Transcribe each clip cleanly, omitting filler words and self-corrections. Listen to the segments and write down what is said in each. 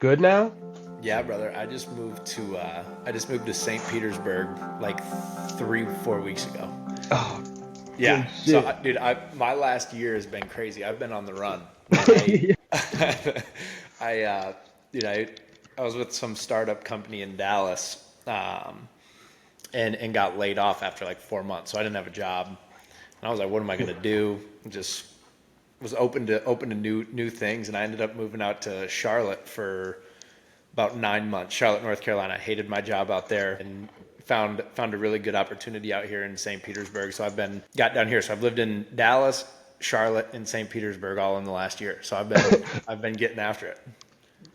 good now? Yeah, brother. I just moved to St. Petersburg like 3, 4 weeks ago. Oh, Yeah. good So, shit. dude, my last year has been crazy. I've been on the run, man. I, I, I was with some startup company in Dallas, and got laid off after like 4 months. So I didn't have a job, and I was like, what am I gonna do? Just was open to new things, and I ended up moving out to Charlotte for about 9 months. Charlotte, North Carolina. I hated my job out there and found a really good opportunity out here in St. Petersburg. So got down here. So I've lived in Dallas, Charlotte, and St. Petersburg all in the last year. So I've been getting after it.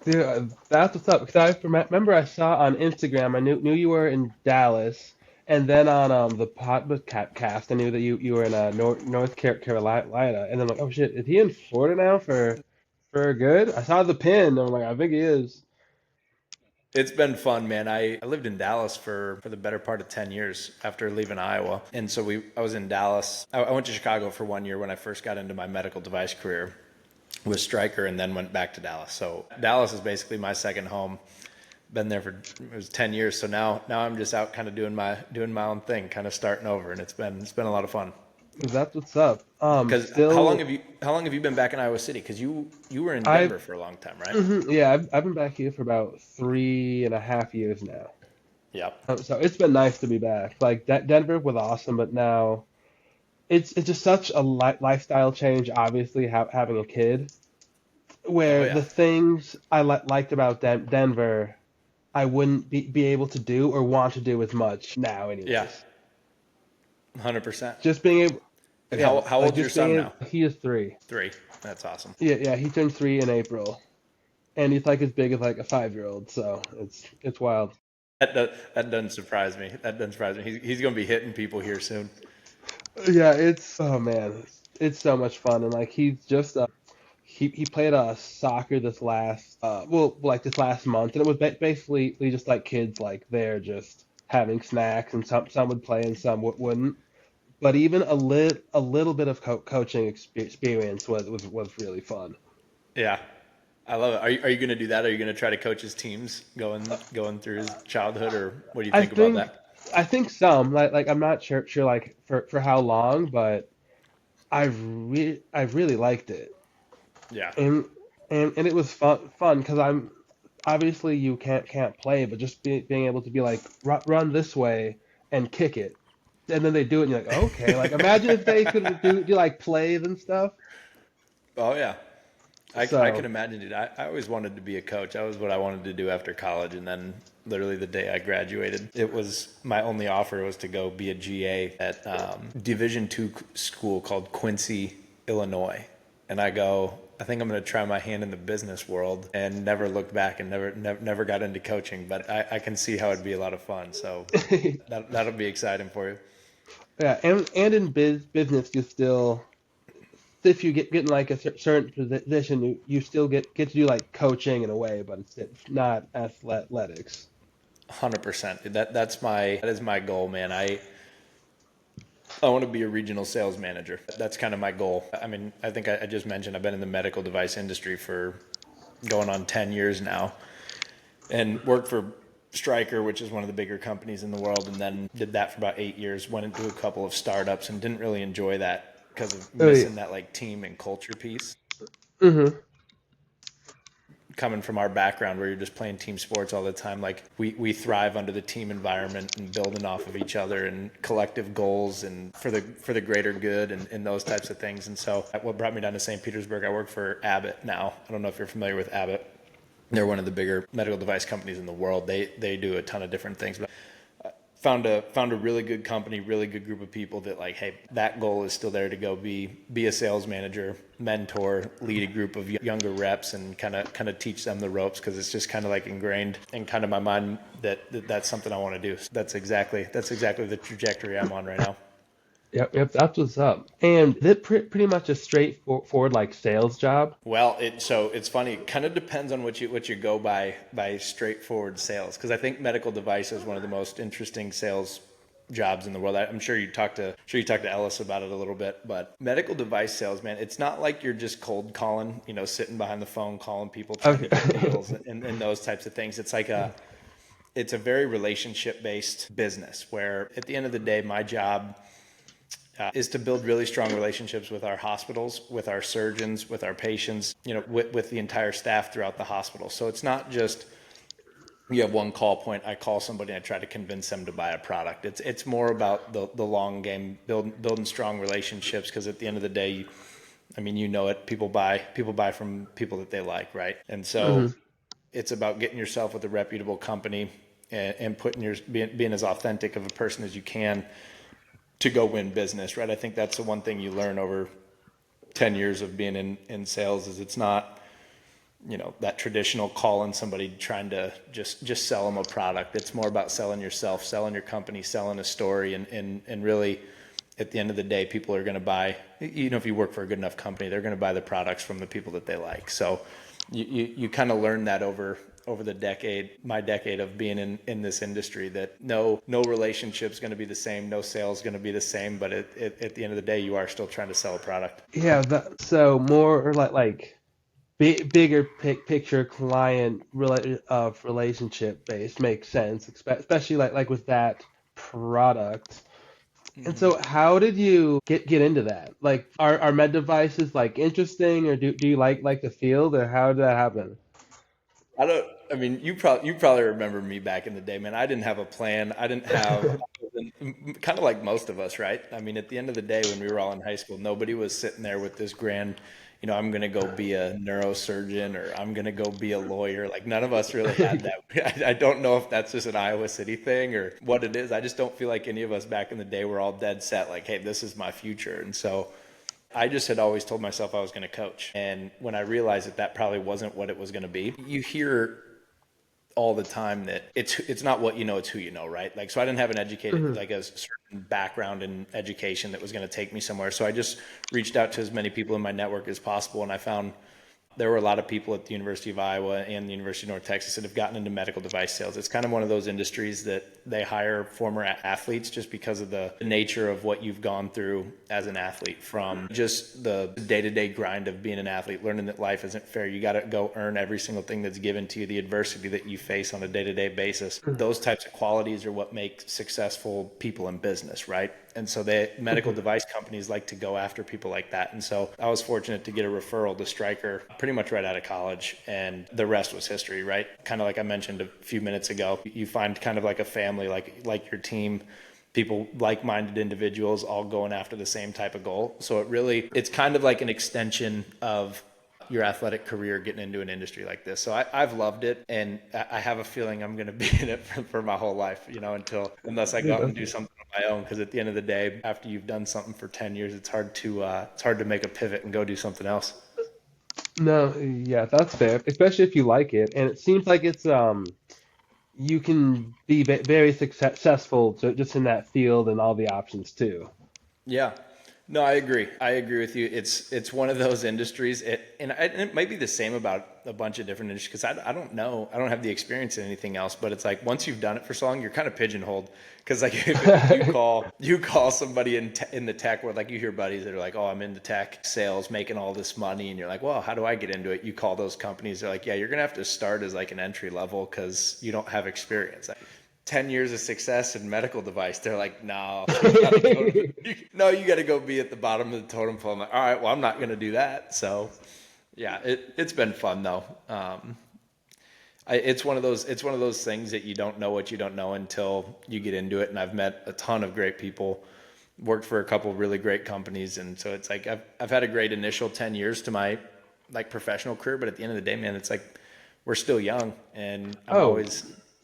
Dude, that's what's up. Because remember I saw on Instagram, I knew you were in Dallas, and then on the podcast, I knew that you were in North Carolina, and then I'm like, oh shit, is he in Florida now for good? I saw the pin, and I'm like, I think he is. It's been fun, man. I lived in Dallas for the better part of 10 years after leaving Iowa. And so I was in Dallas. I went to Chicago for 1 year when I first got into my medical device career with Stryker, and then went back to Dallas. So Dallas is basically my second home. Been there for it was 10 years. So now I'm just out kind of doing my own thing, kind of starting over, and it's been a lot of fun. That's what's up. Because Still, how long have you been back in Iowa City? Because you were in I Denver for a long time, right? yeah, I've been back here for about 3.5 years now. Yep. So it's been nice to be back. Like Denver was awesome, but now it's just such a lifestyle change. Obviously, having a kid, Oh where yeah. the things I liked about Denver, I wouldn't be able to do or want to do as much now, Yeah. anyways. 100%. Just being able, And yeah, how like old's your just being son able. now? He is 3. 3. That's awesome. Yeah, he turned 3 in April, and he's like as big as like a 5-year-old. So it's wild. That doesn't surprise me. That doesn't surprise me. He's going to be hitting people here soon. Yeah, it's oh man, it's so much fun, and like he's just he played soccer this last like this last month, and it was basically just like kids like there just having snacks, and some would play and some wouldn't. But even a little bit of coaching experience was really fun. Yeah. I love it. Are you going to do that? Are you going to try to coach his teams going through his childhood, or what do you I think about think that? I think some like I'm not sure like for how long, but I've really liked it. Yeah. and and it was fun because I'm obviously you can't play, but just being able to be like run this way and kick it, and then they do it, and you're like, okay, like imagine if they could do like plays and stuff. Oh yeah. I can So imagine, dude. I always wanted to be a coach. That was what I wanted to do after college, and then literally the day I graduated, it was my only offer was to go be a GA at Division II school called Quincy, Illinois, and I go. I think I'm going to try my hand in the business world, and never looked back, and never got into coaching. But I can see how it'd be a lot of fun. So that'll be exciting for you. yeah, and in business you still, if you get in like a certain position, you still get to do like coaching in a way, but it's not athletics. 100%. That is my goal, man. I want to be a regional sales manager. That's kind of my goal. I mean, I think I just mentioned I've been in the medical device industry for going on 10 years now, and worked for Stryker, which is one of the bigger companies in the world, and then did that for about 8 years. Went into a couple of startups and didn't really enjoy that because of Oh yeah. missing that like team and culture piece. hmm Coming from our background where you're just playing team sports all the time, like we thrive under the team environment and building off of each other and collective goals and for the greater good, and those types of things. And so what brought me down to St. Petersburg, I work for Abbott now. I don't know if you're familiar with Abbott. They're one of the bigger medical device companies in the world. They do a ton of different things, but found a really good company, really good group of people that like, hey, that goal is still there to go be a sales manager, mentor, lead a group of younger reps, and kind of teach them the ropes, because it's just kind of like ingrained in kind of my mind that's something I want to do. So that's exactly the trajectory I'm on right now. Yep, that's what's up. And is it pretty much a straightforward like sales job? Well, it's funny. It kind of depends on what you go by straightforward sales, because I think medical device is one of the most interesting sales jobs in the world. I'm sure you talked to Ellis about it a little bit, but medical device sales, man, it's not like you're just cold calling, sitting behind the phone calling people trying to get Okay. deals and those types of things. It's a very relationship based business where at the end of the day, my job is to build really strong relationships with our hospitals, with our surgeons, with our patients, with the entire staff throughout the hospital. So it's not just you have one call point. I call somebody and I try to convince them to buy a product. It's more about the long game, building strong relationships. Because at the end of the day, I mean, it. People buy from people that they like, right? And so Mhm. it's about getting yourself with a reputable company and putting being as authentic of a person as you can to go win business, right? I think that's the one thing you learn over 10 years of being in sales is it's not that traditional calling somebody trying to just sell them a product. It's more about selling yourself, selling your company, selling a story, and really at the end of the day, people are going to buy. If you work for a good enough company, they're going to buy the products from the people that they like. So you kind of learn that over my decade of being in this industry, that no relationship's going to be the same, no sales going to be the same, but at the end of the day, you are still trying to sell a product. Yeah, so more like bigger picture client relationship based makes sense, especially like with that product. And Mm-hmm. so, how did you get into that? Like, are med devices like interesting, or do you like the field, or how did that happen? I don't. I mean, you probably remember me back in the day, man. I didn't have a plan. I didn't have kind of like most of us, right? I mean, at the end of the day, when we were all in high school, nobody was sitting there with this grand, I'm going to go be a neurosurgeon or I'm going to go be a lawyer. Like none of us really had that. I don't know if that's just an Iowa City thing or what it is. I just don't feel like any of us back in the day were all dead set. Like, hey, this is my future, and so. I just had always told myself I was going to coach. And when I realized that probably wasn't what it was going to be, you hear all the time that it's not what you know, it's who you know, right? Like, so I didn't have an educated, Mhm. like a certain background in education that was going to take me somewhere. So I just reached out to as many people in my network as possible. And I found there were a lot of people at the University of Iowa and the University of North Texas that have gotten into medical device sales. It's kind of one of those industries that they hire former athletes just because of the nature of what you've gone through as an athlete, from just the day-to-day grind of being an athlete, learning that life isn't fair. You got to go earn every single thing that's given to you, the adversity that you face on a day-to-day basis. Those types of qualities are what make successful people in business, right? And so the medical Mhm. device companies like to go after people like that. And so I was fortunate to get a referral to Stryker pretty much right out of college, and the rest was history, right? Kind of like I mentioned a few minutes ago, you find kind of like a family, like your team, people, like-minded individuals all going after the same type of goal. So it's kind of like an extension of your athletic career getting into an industry like this. So I've loved it, and I have a feeling I'm going to be in it for my whole life, unless I go Dude, out and that's do something on my own. Because at the end of the day, after you've done something for 10 years, it's hard to make a pivot and go do something else. no, yeah, that's fair, especially if you like it. And it seems like it's you can be very successful just in that field and all the options too. Yeah. No, I agree. I agree with you. It's one of those industries, and it might be the same about a bunch of different industries because I don't know. I don't have the experience in anything else, but it's like once you've done it for so long, you're kind of pigeonholed. Because like if you call somebody in the tech world, like you hear buddies that are like, oh, I'm into tech sales, making all this money, and you're like, well, how do I get into it? You call those companies, they're like, yeah, you're gonna have to start as like an entry level because you don't have experience. 10 years of success in medical device, they're like, no, you gotta go no, you gotta go be at the bottom of the totem pole. I'm like, all right, well, I'm not gonna do that. So yeah, it's been fun though. It's one of those things that you don't know what you don't know until you get into it. And I've met a ton of great people, worked for a couple of really great companies. And so it's like, I've had a great initial 10 years to my like professional career, but at the end of the day, man, it's like, we're still young, and I'm Oh,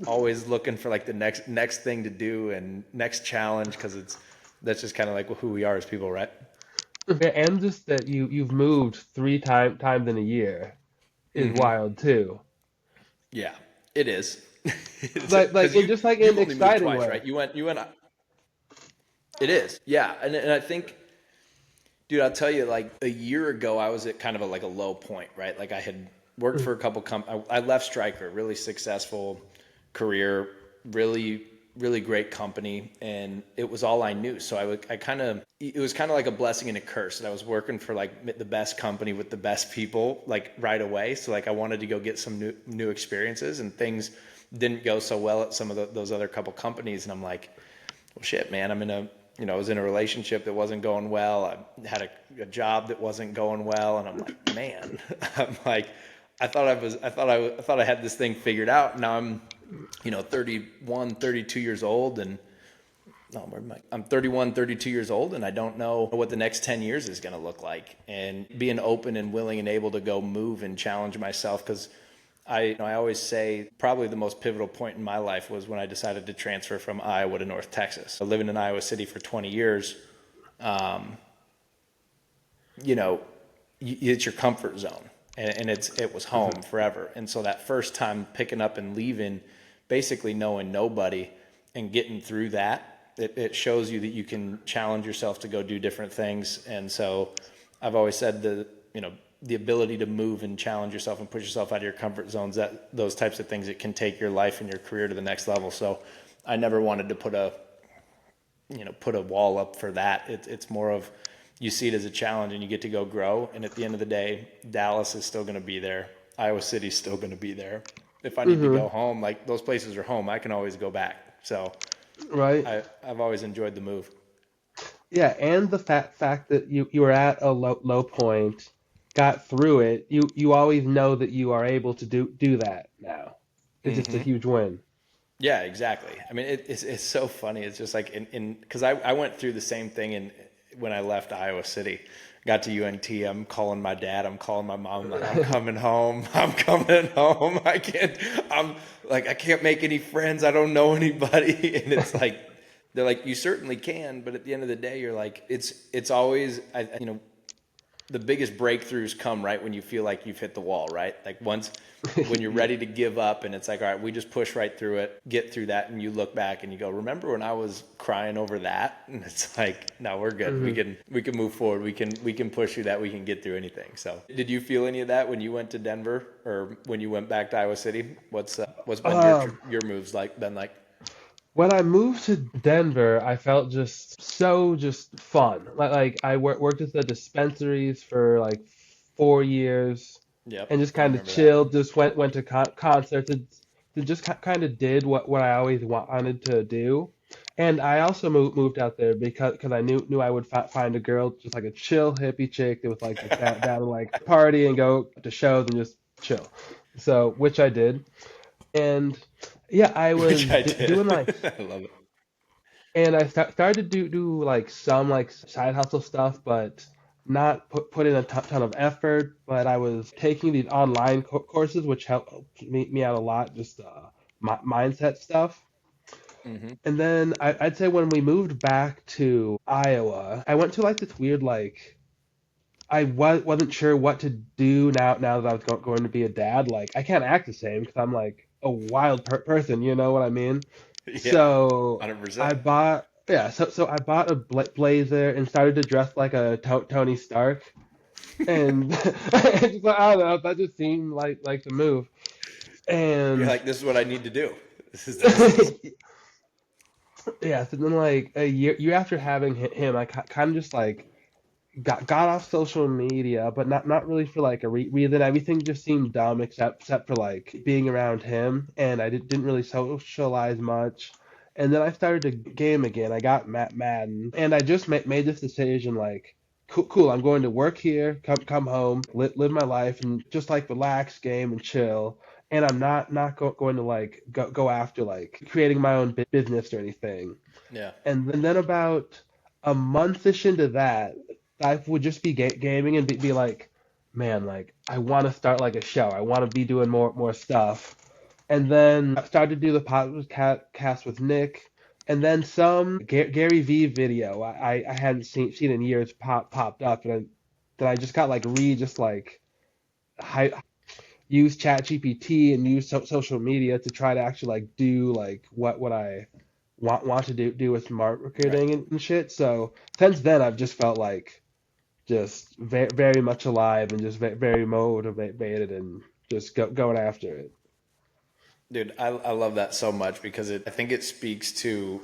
always looking for like the next thing to do and next challenge. That's just kind of like who we are as people, right? and just that you've moved times in a year is Hmm. wild too. Yeah, it is. Like Because in just like you've an only moved exciting twice, way. right? You went. It is. Yeah, and I think, dude, I'll tell you, like a year ago, I was at kind of like a low point, right? Like I had worked for a couple I left Stryker, really successful career, really really great company, and it was all I knew. So I kind of, it was kind of like a blessing and a curse that I was working for like the best company with the best people like right away. So like I wanted to go get some new experiences, and things didn't go so well at some of those other couple companies. And I'm like, well, shit, man, I was in a relationship that wasn't going well. I had a job that wasn't going well. And I'm like, man, I'm like, I thought I had this thing figured out. Now I'm, 31, 32 years old, and no, I'm 31, 32 years old, and I don't know what the next 10 years is going to look like. And being open and willing and able to go move and challenge myself, because I always say probably the most pivotal point in my life was when I decided to transfer from Iowa to North Texas. So living in Iowa City for 20 years, um, you know, it's your comfort zone, and it was home forever. And so that first time picking up and leaving, basically knowing nobody and getting through that, it shows you that you can challenge yourself to go do different things. And so I've always said the ability to move and challenge yourself and push yourself out of your comfort zones, that those types of things, it can take your life and your career to the next level. So I never wanted to put a wall up for that. It's more of, you see it as a challenge and you get to go grow. And at the end of the day, Dallas is still going to be there. Iowa City's still going to be there. If I need to Hmm. go home, like those places are home, I can always go back. So Right. I've always enjoyed the move. Yeah, and the fact that you were at a low point, got through it. You always know that you are able to do that now. It's just a Hmm. huge win. Yeah, exactly. I mean, it's so funny. It's just like because I went through the same thing when I left Iowa City, got to UNT. I'm calling my dad. I'm calling my mom. I'm like, I'm coming home. I'm coming home. I can't make any friends. I don't know anybody. And it's like, they're like, you certainly can, but at the end of the day, you're like, it's always, the biggest breakthroughs come right when you feel like you've hit the wall, right? Like when you're Yeah. ready to give up, and it's like, all right, we just push right through it, get through that, and you look back and you go, remember when I was crying over that? And it's like, no, we're good. We Hmm. can we can move forward. We can push through that. We can get through anything. So, did you feel any of that when you went to Denver or when you went back to Iowa City? What's been Um, your moves like been like? when I moved to Denver, I felt just fun. Like I worked at the dispensaries for like 4 years, and Yep, just I kind of remember that. chilled. Just went to concerts, and just kind of did what I always wanted to do. And I also moved out there because I knew I would find a girl, just like a chill hippie chick that was like just down to like party and go to shows and just chill. So which I did. And yeah, I Which was I did. doing like, I love it. and I started to do like some like side hustle stuff, but not put in a ton of effort. But I was taking these online courses, which helped me out a lot, just mindset stuff. Hmm. And then I'd say when we moved back to Iowa, I went to like this weird like, wasn't sure what to do now that I was going to be a dad. Like I can't act the same because I'm like a wild person, you know what I mean? Yeah, So 100%. so I bought a blazer and started to dress like a Tony Stark, and just, I don't know, that just seemed like the move. You're And like, this is what I need to do. This is yeah, so then like a year after having him, I kind of just like got off social media, but not really for like a reason. Everything just seemed dumb except for like being around him, and I didn't really socialize much. And then I started to game again. I got Madden, and I just made this decision like, cool. I'm going to work here, come home, live my life, and just like relax, game, and chill. And I'm not going to like go after like creating my own business or anything. yeah, And then about a month-ish into that, I would just be gaming and be like, man, like I want to start like a show. I want to be doing more stuff. And then I started to do the podcast with Nick, and then some Gary V video I hadn't seen in years popped up, and then I just got like just like hi, use ChatGPT and use social media to try to actually like do like what I want to do with right. marketing and shit. So since then, I've just felt like just very much alive and just very motivated and just going after it. Dude, I love that so much because I think it speaks to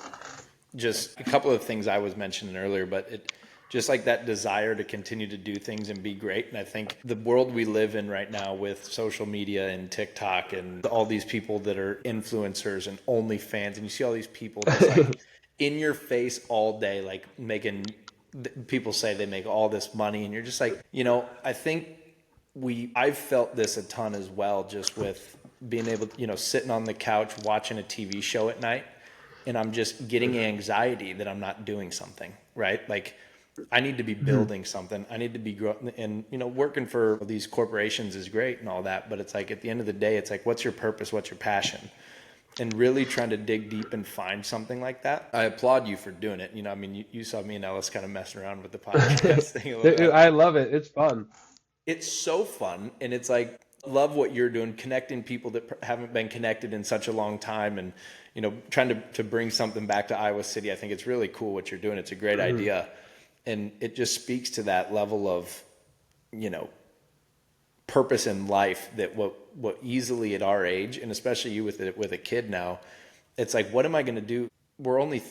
just a couple of things I was mentioning earlier, but it just like that desire to continue to do things and be great. And I think the world we live in right now with social media and TikTok and all these people that are influencers and OnlyFans, and you see all these people just like in your face all day, like making people say they make all this money, and you're just like, I think I've felt this a ton as well, just with being able to, sitting on the couch watching a TV show at night, and I'm just getting anxiety that I'm not doing something, right? Like I need to be building something. I need to be growing, and working for these corporations is great and all that, but it's like at the end of the day, it's like, what's your purpose? What's your passion? And really trying to dig deep and find something like that. I applaud you for doing it. I mean, you saw me and Ellis kind of messing around with the podcast thing a little bit. I love it. It's fun. It's so fun, and it's like, love what you're doing, connecting people that haven't been connected in such a long time, and trying to bring something back to Iowa City. I think it's really cool what you're doing. It's a great idea, and it just speaks to that level of purpose in life that what easily at our age, and especially you with a kid now, it's like, what am I going to do? We're only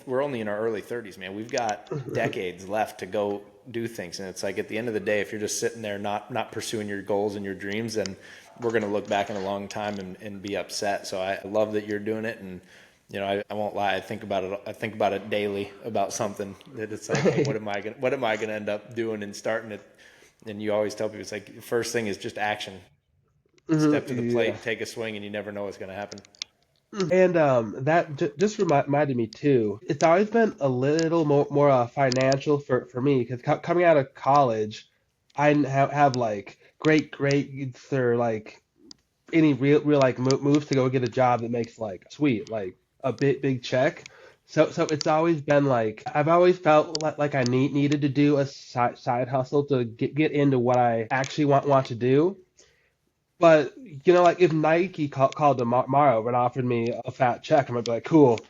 in our early 30s, man. We've got decades left to go do things, and it's like at the end of the day, if you're just sitting there not pursuing your goals and your dreams, then we're going to look back in a long time and be upset. So I love that you're doing it, and I won't lie, I think about it daily, about something that it's like, hey, what am I going to end up doing and starting it. And you always tell people, it's like the first thing is just action. Step to the plate, Yeah. take a swing, and you never know what's going to happen. And that just reminded me too. It's always been a little more financial for me because coming out of college, I didn't have like great grades or like any real like moves to go get a job that makes like sweet like a big check. So it's always been like I've always felt like I needed to do a side hustle to get into what I actually want to do. But like if Nike called tomorrow and offered me a fat check, I might be like, cool.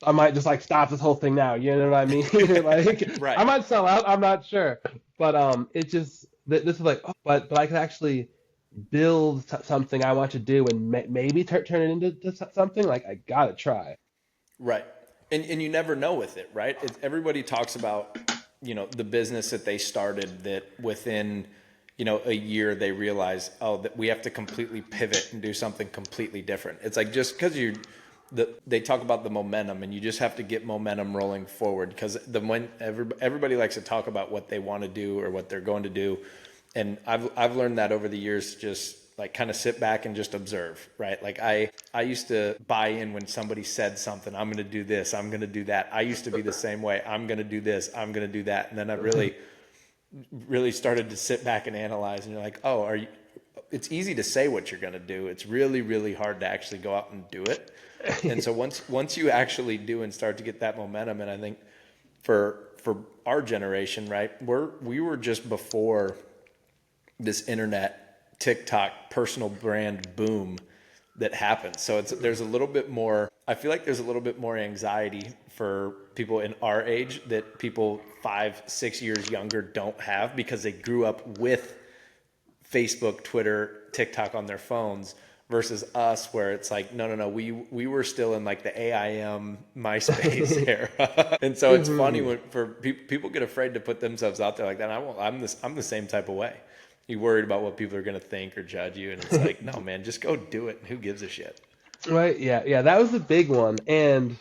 I might just like stop this whole thing now. You know what I mean? Like I Right. might sell out. I'm not sure. But it just this is like, oh, but I could actually build something I want to do and maybe turn it into something. Like I gotta try. Right. And you never know with it, right? Everybody talks about, the business that they started, that within, a year they realize, oh, that we have to completely pivot and do something completely different. It's like, just because they talk about the momentum, and you just have to get momentum rolling forward, because everybody likes to talk about what they want to do or what they're going to do. And I've learned that over the years, just like kind of sit back and just observe, right? Like I used to buy in when somebody said something, I'm going to do this, I'm going to do that. I used to be the same way. I'm going to do this, I'm going to do that. And then I really started to sit back and analyze, and you're like, oh, it's easy to say what you're going to do. It's really, really hard to actually go out and do it. And so once you actually do and start to get that momentum, and I think for our generation, right, we were just before this internet, TikTok, personal brand boom that happened. So there's a little bit more, I feel like there's a little bit more anxiety for people in our age that people 5-6 years younger don't have, because they grew up with Facebook, Twitter, TikTok on their phones, versus us, where it's like, no, we were still in like the AIM, MySpace era. And so it's funny when people get afraid to put themselves out there like that. I'm the same type of way. You're worried about what people are going to think or judge you, and it's like, no, man, just go do it. Who gives a shit? Right? Yeah. That was a big one. And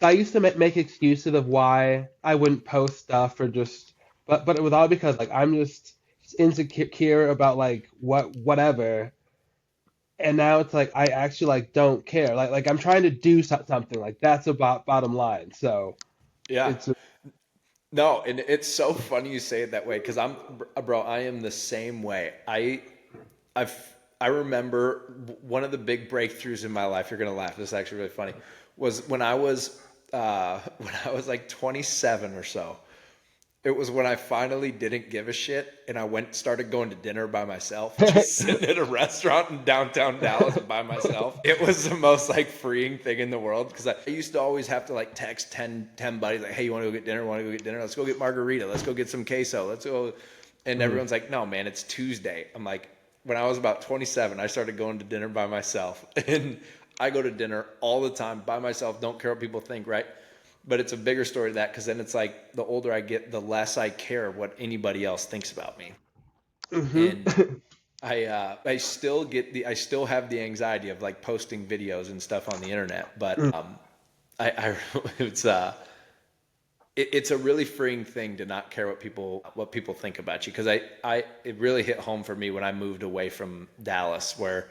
I used to make excuses of why I wouldn't post stuff or just, but it was all because like I'm just insecure about like whatever. And now it's like I actually like don't care. Like I'm trying to do something. Like that's about bottom line. So Yeah. it's No, and it's so funny you say it that way, because bro, I am the same way. I've, I remember one of the big breakthroughs in my life. You're gonna laugh. This is actually really funny. Was when I was when I was like 27 or so. It was when I finally didn't give a shit, and I started going to dinner by myself, just sitting at a restaurant in downtown Dallas by myself. It was the most like freeing thing in the world, because I used to always have to like text ten buddies like, hey, you want to go get dinner? Want to go get dinner? Let's go get margarita. Let's go get some queso. Let's go. And everyone's like, no, man, it's Tuesday. I'm like, when I was about 27, I started going to dinner by myself, and I go to dinner all the time by myself, don't care what people think, right? But it's a bigger story to that because then it's like the older I get, the less I care what anybody else thinks about me. And Hmm. I still have the anxiety of like posting videos and stuff on the internet, but I it's it's a really freeing thing to not care what people think about you because I it really hit home for me when I moved away from Dallas where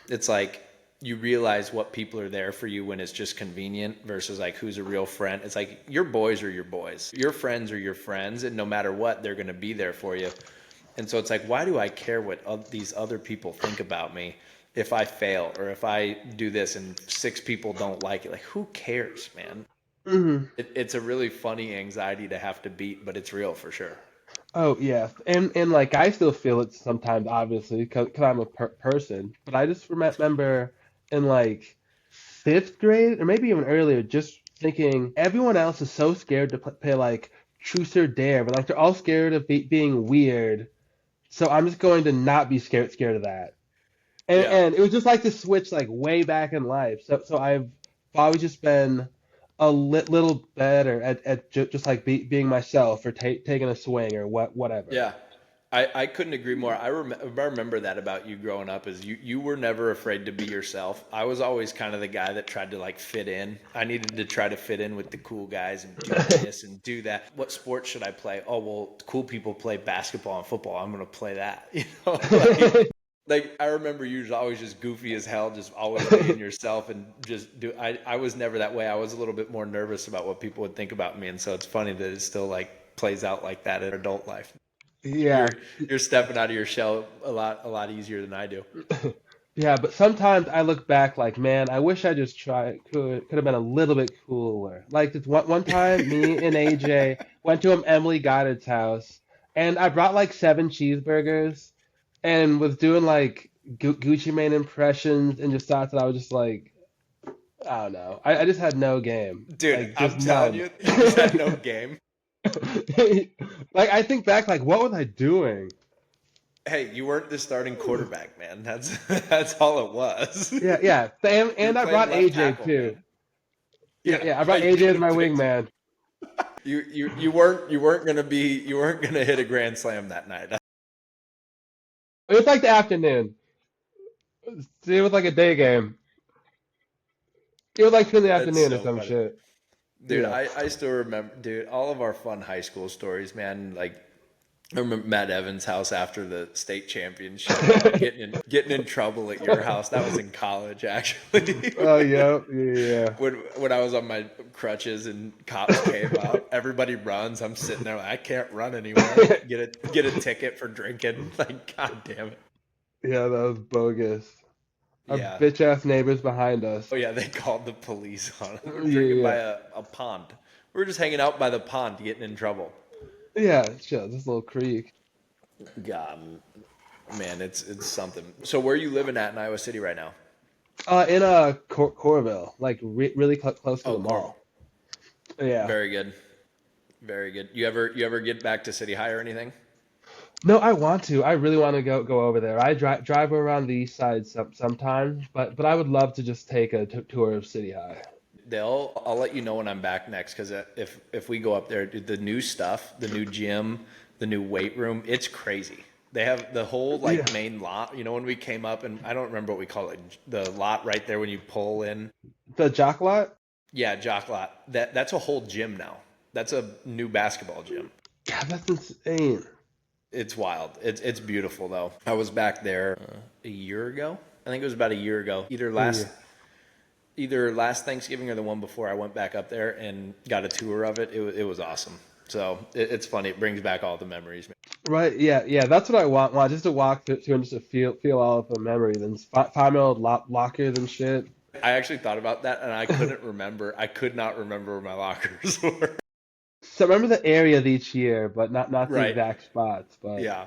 it's like you realize what people are there for you when it's just convenient versus like who's a real friend. It's like your boys are your boys, your friends are your friends, and no matter what, they're going to be there for you. And so it's like, why do I care what these other people think about me if I fail or if I do this and six people don't like it? Like, who cares, man? Hmm. It's a really funny anxiety to have to beat, but it's real for sure. Oh yeah, and like I still feel it sometimes, obviously, because I'm a person. But I just remember in like fifth grade or maybe even earlier, just thinking everyone else is so scared to play like truth or dare, but like they're all scared of being weird. So I'm just going to not be scared of that. And Yeah. it was just like the switch like way back in life. So I've always just been a little better at just like being myself or taking a swing or whatever. Yeah. I couldn't agree more. I remember that about you growing up is you were never afraid to be yourself. I was always kind of the guy that tried to like fit in. I needed to try to fit in with the cool guys and do this and do that. What sport should I play? Oh, well, cool people play basketball and football. I'm going to play that. Like I remember you was always just goofy as hell, just always being yourself and just do. I was never that way. I was a little bit more nervous about what people would think about me, and so it's funny that it still like plays out like that in adult life. Yeah. You're stepping out of your shell a lot easier than I do. Yeah, but sometimes I look back like, man, I wish I just tried could have been a little bit cooler. Like this one time, me and AJ went to Emily Goddard's house, and I brought like seven cheeseburgers, and was doing like Gucci Mane impressions, and just thought that I was just like, I don't know, I just had no game, Dude, like just I'm telling none. you, you just had no game. Like I think back, like what was I doing? Hey, you weren't the starting quarterback, man. That's that's all it was. Yeah, yeah, You were and I playing brought left AJ tackle, too. man. Yeah, Yeah, yeah, I yeah, brought you AJ could as have my picked. wingman. You weren't gonna hit a grand slam that night. It was like the afternoon. It was like a day game. It was like two in the That's afternoon or so some funny. shit. Dude, Yeah. I still remember, dude, all of our fun high school stories, man. Like, I remember Matt Evans' house after the state championship, getting in trouble at your house. That was in college, actually. Oh yeah, yeah. When I was on my crutches and cops came out, everybody runs. I'm sitting there like I can't run anymore. Get a ticket for drinking. Like, god damn it. Yeah, that was bogus. Our Yeah. bitch ass neighbors behind us. Oh yeah, they called the police on us. We were drinking by Yeah, a pond. We were just hanging out by the pond, getting in trouble. yeah. Chill, this little creek. God, man, it's something. So where are you living at in Iowa City right now? In Corville, like really close to Oh, the Coral. mall. Yeah. Very good. Very good. You ever get back to City High or anything? No, I want to. I really want to go over there. I drive around the east side sometimes, but I would love to just take a tour of City High. I'll let you know when I'm back next because if we go up there, dude, the new stuff, the new gym, the new weight room, it's crazy. They have the whole Yeah. like main lot. You know when we came up and I don't remember what we call it, the lot right there when you pull in. The jock lot? Yeah, jock lot. That's a whole gym now. That's a new basketball gym. God, that's insane. It's wild. It's beautiful though. I was back there a year ago. I think it was about a year ago. Yeah. Either last Thanksgiving or the one before. I went back up there and got a tour of it. It was awesome. So it's funny. It brings back all the memories. Right, yeah, yeah, that's what I want just to walk through and just to feel all of the memories and find my old lockers and shit. I actually thought about that and I couldn't remember. I could not remember where my lockers were. So I remember the area of each year, but not the Right. exact spots. But Yeah.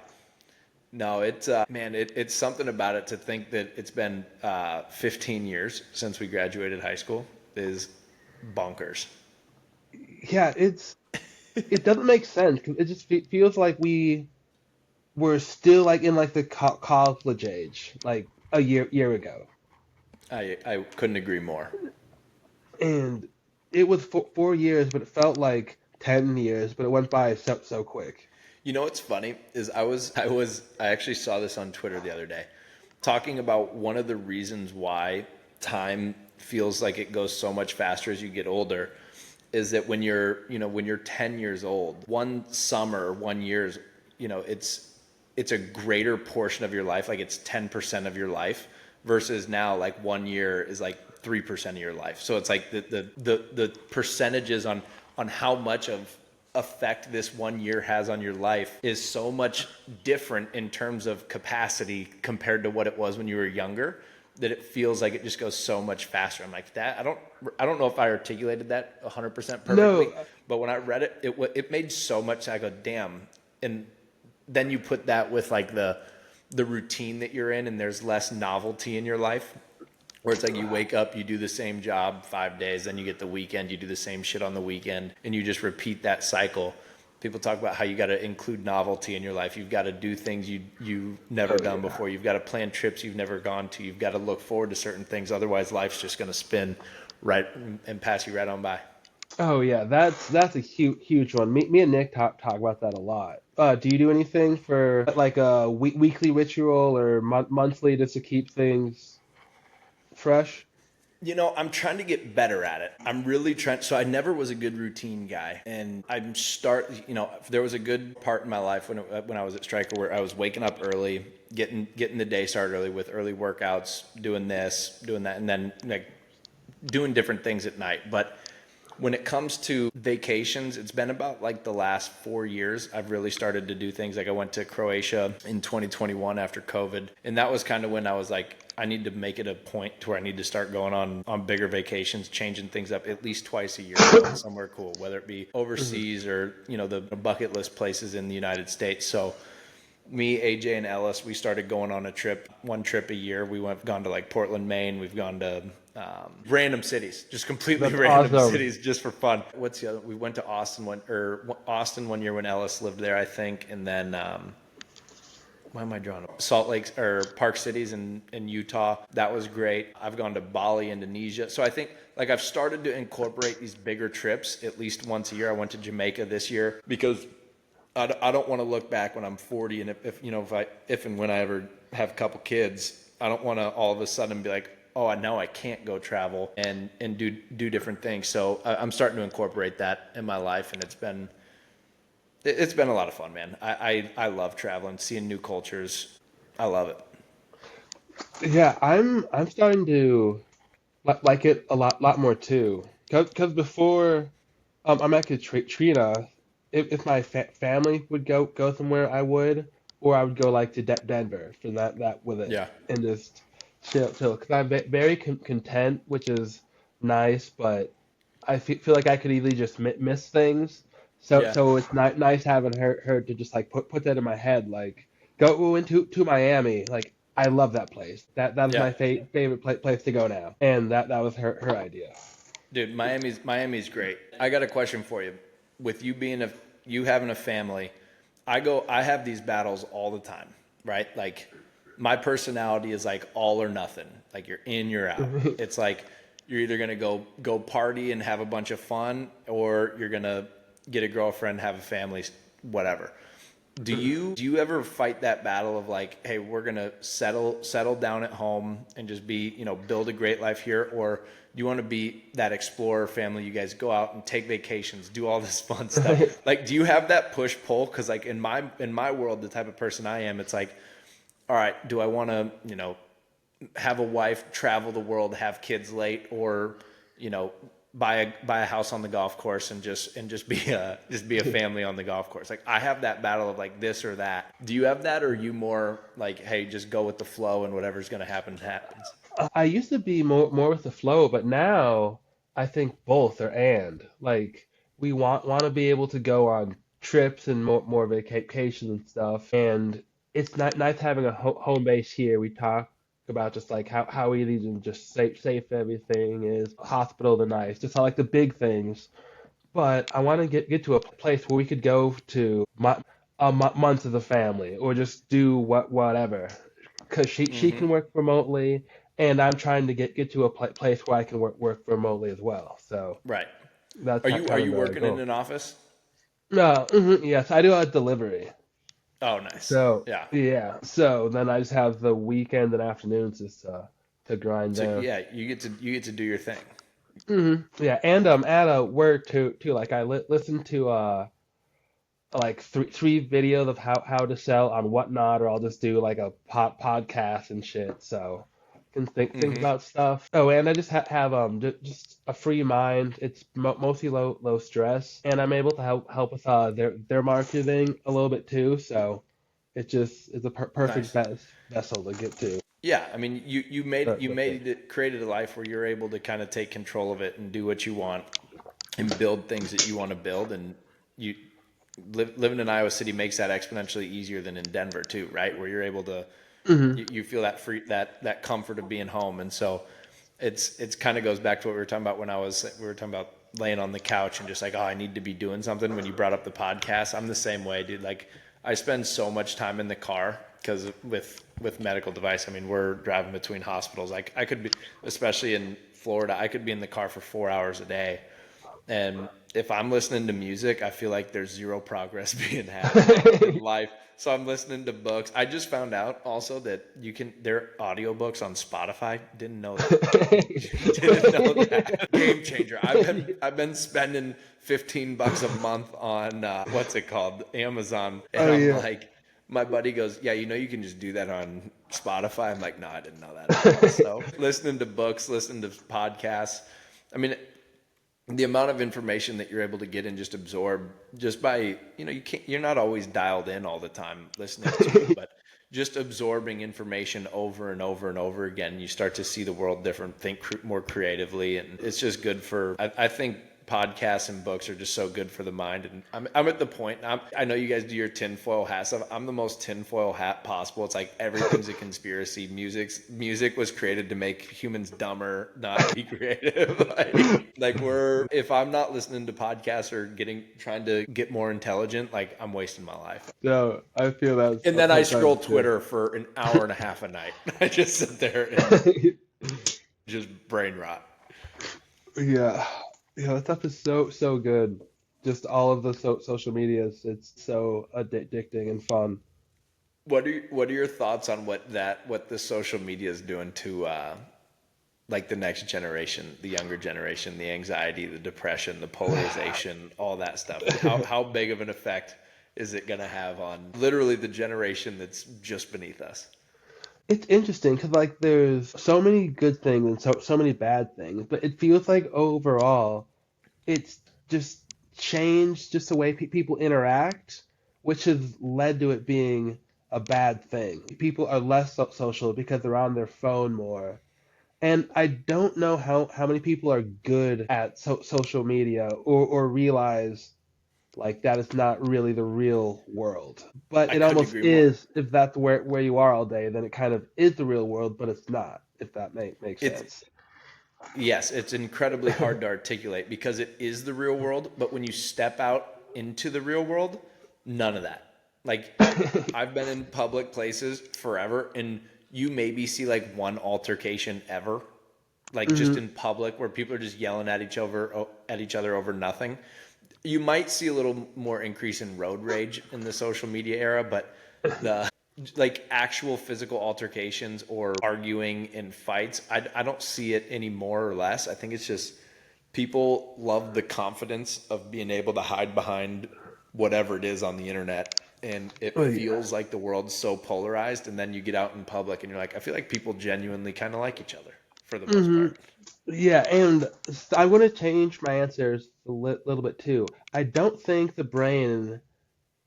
No, it's man, it's something about it to think that it's been 15 years since we graduated high school is bonkers. yeah, it doesn't make sense 'cause it just feels like we were still like in like the college age, like a year ago. I couldn't agree more. And it was 4 years, but it felt like 10 years, but it went by so quick. You know what's funny is I actually saw this on Twitter the other day, talking about one of the reasons why time feels like it goes so much faster as you get older is that when you're 10 years old, one summer, 1 year is, it's a greater portion of your life, like it's 10% of your life versus now like 1 year is like 3% of your life. So it's like the percentages on how much of effect this 1 year has on your life is so much different in terms of capacity compared to what it was when you were younger, that it feels like it just goes so much faster. I'm like, that I don't know if I articulated that 100% perfectly, No, but when I read it, it made so much. I go, damn. And then you put that with like the routine that you're in, and there's less novelty in your life, where it's like you wake up, you do the same job 5 days, then you get the weekend, you do the same shit on the weekend, and you just repeat that cycle. People talk about how you got to include novelty in your life. You've got to do things you've never oh done yeah. before. You've got to plan trips you've never gone to. You've got to look forward to certain things. Otherwise, life's just going to spin right and pass you right on by. Oh yeah, that's a huge one. Me and Nick talk about that a lot. Do you do anything for like a weekly ritual or monthly just to keep things fresh? I'm trying to get better at it. I'm really trying. So I never was a good routine guy, and there was a good part in my life when I was at Striker where I was waking up early, getting the day started early with early workouts, doing this, doing that, and then like doing different things at night. But when it comes to vacations, it's been about like the last 4 years I've really started to do things. Like I went to Croatia in 2021 after COVID, and that was kind of when I was like, I need to make it a point to where I need to start going on bigger vacations, changing things up at least twice a year, going somewhere cool, whether it be Mhm. overseas or the bucket list places in the United States. So me, AJ, and Ellis, we started going on a trip, one trip a year. Gone to like Portland, Maine. We've gone to random cities, just completely That's random awesome. cities, just for fun. What's the other? We went to Austin 1 year when Ellis lived there, I think, and then why am I drawing? Salt Lake or Park Cities in Utah. That was great. I've gone to Bali, Indonesia. So I think like I've started to incorporate these bigger trips at least once a year. I went to Jamaica this year because I don't want to look back when I'm 40, and if and when I ever have a couple kids, I don't want to all of a sudden be like, oh, now I can't go travel and do different things. So I'm starting to incorporate that in my life, and it's been a lot of fun, man. I love traveling, seeing new cultures. I love it. Yeah, I'm starting to like it a lot more too. Cause before I'm at Katrina, if my family would go somewhere, I would, or I would go like to Denver for that with it Yeah, and just chill. Cause I'm very content, which is nice, but I feel like I could easily just miss things. So yeah, so it's nice having her to just like put that in my head, like go into to Miami. Like I love that place. That is yeah. my favorite place to go now, and that was her idea. Dude, Miami's great. I got a question for you. With you having a family, I have these battles all the time, right? Like my personality is like all or nothing. Like you're in, you're out. It's like you're either gonna go party and have a bunch of fun, or you're gonna get a girlfriend, have a family, whatever. Do you ever fight that battle of like, hey, we're gonna settle down at home and just be, build a great life here, or do you want to be that explorer family? You guys go out and take vacations, do all this fun stuff. Like, do you have that push pull? Because like in my world, the type of person I am, it's like, all right, do I want to, have a wife, travel the world, have kids late, or you know, buy a house on the golf course and just be a family on the golf course. Like I have that battle of like this or that. Do you have that, or are you more like, hey, just go with the flow and whatever's gonna happen happens? I used to be more with the flow, but now I think both are and. Like we want to be able to go on trips and more vacation and stuff, and it's not nice having a home base here. We talk about just like how easy and just safe everything is. Hospital the nice, just like the big things. But I want to get to a place where we could go to months as a family, or just do whatever. Because she Mm-hmm. can work remotely, and I'm trying to get to a place where I can work remotely as well. So Right. that's Are kind of you the working in goal. an office? No, yes, I do a delivery. Oh, nice. So Yeah. yeah, so then I just have the weekend and afternoons just to grind So down. yeah, you get to do your thing. Yeah, and at work too. Like I listen to like three videos of how to sell on Whatnot, or I'll just do like a podcast and shit. So I can think Hmm. about stuff. Oh, and I just have just a free mind. It's mostly low stress, and I'm able to help with their marketing a little bit too. So it just is a perfect Nice. vessel to get to. Yeah, I mean, you With it. made it created a life where you're able to kind of take control of it and do what you want and build things that you want to build, and you living in Iowa City makes that exponentially easier than in Denver too, right? Where you're able to you feel that free that comfort of being home, and so it's kind of goes back to what we were talking about when we were talking about laying on the couch and just like, oh, I need to be doing something. When you brought up the podcast, I'm the same way, dude. Like I spend so much time in the car because with medical device, I mean, we're driving between hospitals. Like I could be, especially in Florida, I could be in the car for 4 hours a day, and if I'm listening to music, I feel like there's zero progress being had in life. So I'm listening to books. I just found out also that there are audiobooks on Spotify. Didn't know that. Didn't know that. Game changer. I've been spending $15 a month on what's it called? Amazon. And Oh I'm yeah. like, my buddy goes, yeah, you can just do that on Spotify. I'm like, no, I didn't know that at all. So listening to books, listening to podcasts. I mean, the amount of information that you're able to get and just absorb just by, you're not always dialed in all the time listening to it, but just absorbing information over and over and over again, you start to see the world different, think more creatively. And it's just good I think podcasts and books are just so good for the mind. And I'm at the point, I know you guys do your tinfoil hat stuff. I'm the most tinfoil hat possible. It's like everything's a conspiracy. Music was created to make humans dumber, not be creative. If I'm not listening to podcasts or trying to get more intelligent, like I'm wasting my life. No, I feel that And then I scroll sometimes too. Twitter for an hour and a half a night. I just sit there and just brain rot. Yeah, yeah, that stuff is so good. Just all of the social medias, it's so addicting and fun. What are your thoughts on what the social media is doing to like the next generation, the younger generation, the anxiety, the depression, the polarization, all that stuff? How big of an effect is it going to have on literally the generation that's just beneath us? It's interesting because like there's so many good things and so many bad things, but it feels like overall it's just changed just the way people interact, which has led to it being a bad thing. People are less social because they're on their phone more. And I don't know how many people are good at social media or realize like that is not really the real world. But I it couldn't almost agree more. is if that's where you are all day, then it kind of is the real world, but it's not, if that makes It's sense. Yes, it's incredibly hard to articulate because it is the real world, but when you step out into the real world, none of that. Like I've been in public places forever and you maybe see like one altercation ever, like just Hmm. in public where people are just yelling at each other over nothing. You might see a little more increase in road rage in the social media era, but the like actual physical altercations or arguing in fights, I don't see it any more or less. I think it's just people love the confidence of being able to hide behind whatever it is on the internet. And it Oh yeah. feels like the world's so polarized. And then you get out in public and you're like, I feel like people genuinely kind of like each other for the most Hmm. part. Yeah, and I want to change my answers a little bit too. I don't think the brain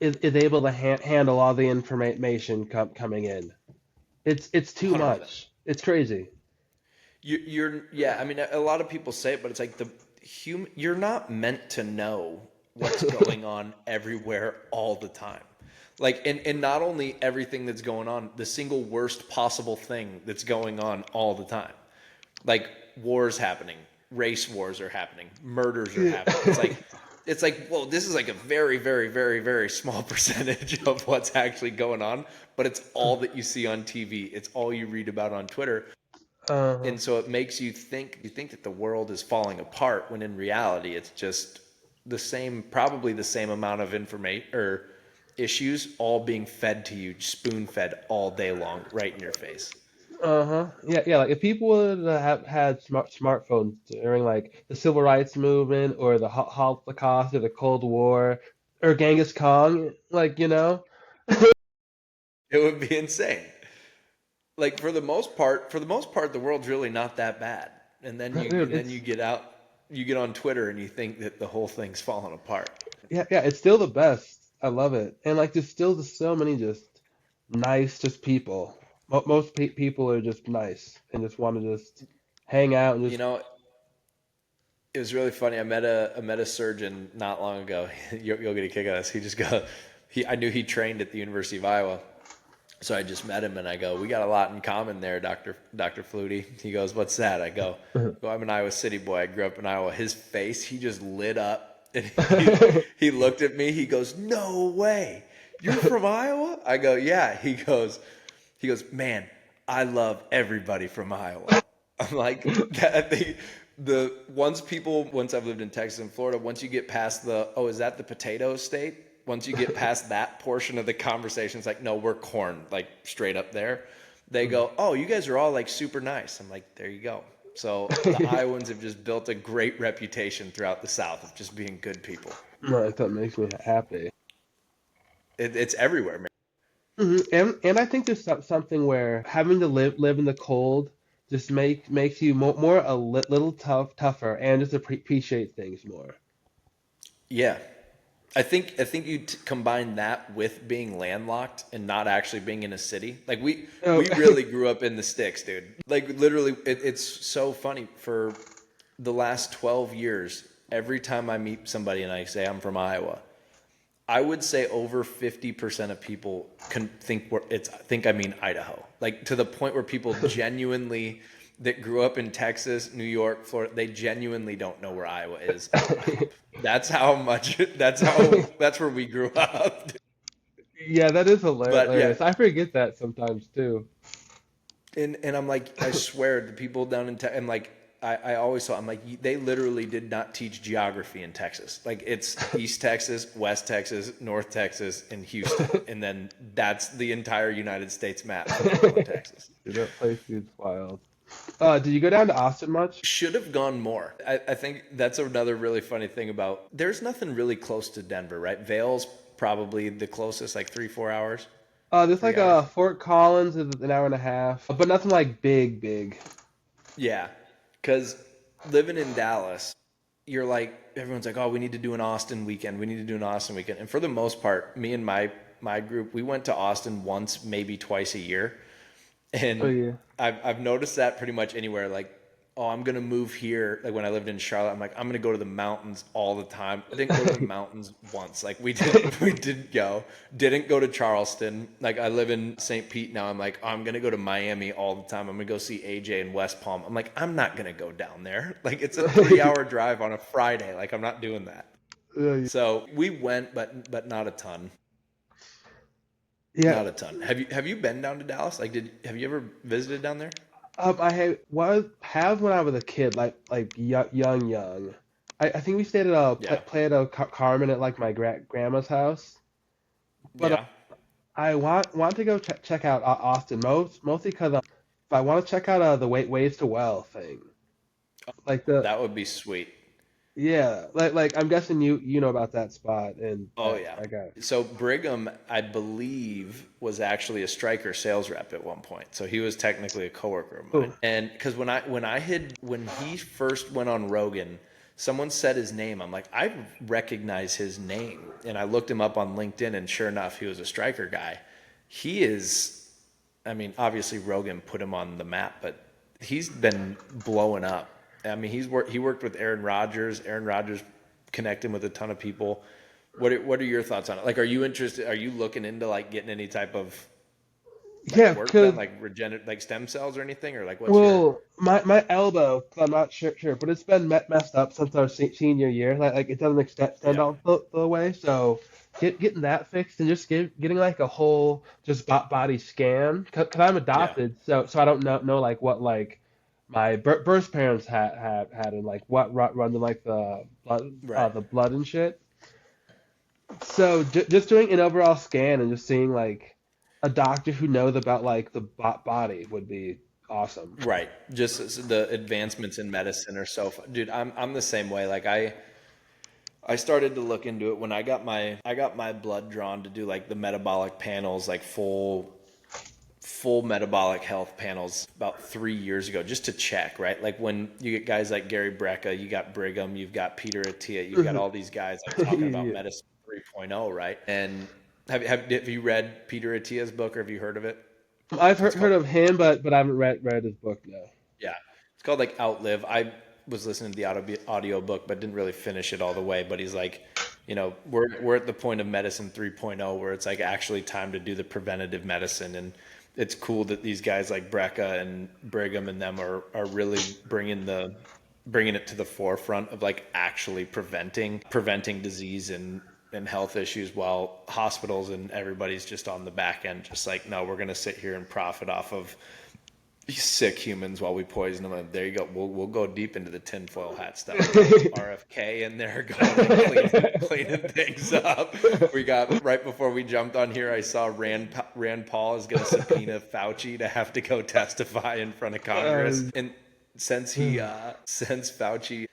is able to handle all the information coming in. It's too 100%. much. It's crazy. Yeah, I mean, a lot of people say it, but it's like you're not meant to know what's going on everywhere all the time. Like, and not only everything that's going on, the single worst possible thing that's going on all the time. Like wars happening, race wars are happening, murders are Yeah. happening. Well, this is like a very, very, very, very small percentage of what's actually going on, but it's all that you see on TV. It's all you read about on Twitter. Uh-huh. And so it makes you think that the world is falling apart when in reality it's just the same, probably the same amount of information or issues all being fed to you, spoon fed all day long, right in your face. Uh-huh. Yeah, yeah. Like if people would have had smartphones during like the civil rights movement or the Holocaust or the Cold War or Genghis Khan, like It would be insane. Like for the most part, the world's really not that bad. dude, And then it's you get on Twitter and you think that the whole thing's falling apart. yeah, yeah. It's still the best. I love it, and like there's still just so many just nice just people. Most pe people are just nice and just want to just hang out and You just. know, it was really funny. I met a surgeon not long ago. You'll get a kick out of this. He just go, he I knew he trained at the University of Iowa, so I just met him and I go, we got a lot in common there, Doctor Flutie. He goes, what's that? I go, well, I'm an Iowa City boy. I grew up in Iowa. His face, he just lit up and he looked at me. He goes, no way, you're from Iowa? I go, yeah. He goes, man, I love everybody from Iowa. I'm like, that thing, once I've lived in Texas and Florida, once you get past oh, is that the potato state? Once you get past that portion of the conversation, it's like, no, we're corn, like straight up there. They go, oh, you guys are all like super nice. I'm like, there you go. So the Iowans have just built a great reputation throughout the South of just being good people. Right, that makes me happy. It's everywhere, man. And I think there's something where having to live in the cold just makes you more a little tougher and just appreciate things more. Yeah, I think you combine that with being landlocked and not actually being in a city. Like Oh, we really grew up in the sticks, dude. Like literally, it's so funny. For the last 12 years, every time I meet somebody and I say I'm from Iowa, I would say over 50% of people can think I mean Idaho. Like to the point where people genuinely that grew up in Texas, New York, Florida, they genuinely don't know where Iowa is. That's how much that's where we grew up. yeah, that is But yeah, hilarious. I forget that sometimes too. and I'm like, I swear the people down in Texas, and like I always thought, I'm like, they literally did not teach geography in Texas. Like it's East Texas, West Texas, North Texas, and Houston, and then that's the entire United States map for people in Texas. Dude, that place is wild. Did you go down to Austin much? Should have gone more. I think that's another really funny thing about. There's nothing really close to Denver, right? Vale's probably the closest, like 3 4 hours, There's like 3 hours. Fort Collins is an hour and a half, but nothing like big, big. Yeah, because living in Dallas, you're like everyone's like, oh, we need to do an Austin weekend. We need to do an Austin weekend. And for the most part, me and my group, we went to Austin once, maybe twice a year. Oh And yeah. I've noticed that pretty much anywhere. Like, oh, I'm gonna move here. Like when I lived in Charlotte, I'm like, I'm gonna go to the mountains all the time. I didn't go to the mountains once. Like we didn't go. Didn't go to Charleston. Like I live in St. Pete now. I'm like, oh, I'm gonna go to Miami all the time. I'm gonna go see AJ in West Palm. I'm like, I'm not gonna go down there. Like it's a 3 hour drive on a Friday. Like I'm not doing that. Yeah, So we went, but not a ton. yeah. Not a ton. Have you been down to Dallas? Like, have you ever visited down there? I have when I was a kid, like young. I think we stayed at a Yeah. play at a Carmen at like my grandma's house. But Yeah. I want to go check out Austin mostly because if I want to check out the ways to well thing, like the That would be sweet. yeah, like I'm guessing you know about that spot and Oh yeah. I got it. So Brigham, I believe, was actually a striker sales rep at one point. So he was technically a coworker of mine. Oh, And because when he first went on Rogan, someone said his name. I'm like, I recognize his name, and I looked him up on LinkedIn, and sure enough, he was a striker guy. He is. I mean, obviously Rogan put him on the map, but he's been blowing up. I mean, he worked with Aaron Rodgers. Aaron Rodgers connected with a ton of people. What are your thoughts on it? Like, are you interested? Are you looking into like getting any type of like yeah, work done, because like like stem cells or anything, or like what's your? well, my elbow, 'cause I'm not sure, but it's been messed up since our senior year. Like it doesn't extend Yeah, all the way. So getting that fixed and just getting like a whole just body scan. Cause I'm yeah, adopted, so I don't know like what like. my birth parents had and like what run in like Right. the blood and shit. So just doing an overall scan and just seeing like a doctor who knows about like the body would be awesome. Right. The advancements in medicine are so dude, I'm the same way. Like I started to look into it when I got my blood drawn to do like the metabolic panels, like full metabolic health panels about 3 years ago, just to check, right? Like when you get guys like Gary Brecka, you got Brigham, you've got Peter Attia, you've got all these guys like talking about Yeah. medicine 3.0, right? And have you read Peter Attia's book or have you heard of it? I've It's heard called of him, but I haven't read his book. No. Yeah, it's called like Outlive. I was listening to the audio book, but didn't really finish it all the way. But he's like, we're at the point of medicine 3.0 where it's like actually time to do the preventative medicine, and it's cool that these guys like Brecka and Brigham and them are really bringing it to the forefront of like actually preventing disease and health issues while hospitals and everybody's just on the back end just like no, we're going to sit here and profit off of sick humans while we poison them. And there you go. We'll go deep into the tinfoil hat stuff. We got RFK in there going and cleaning things up. We got right before we jumped on here. I saw Rand Paul is going to subpoena Fauci to have to go testify in front of Congress. Um, And since Fauci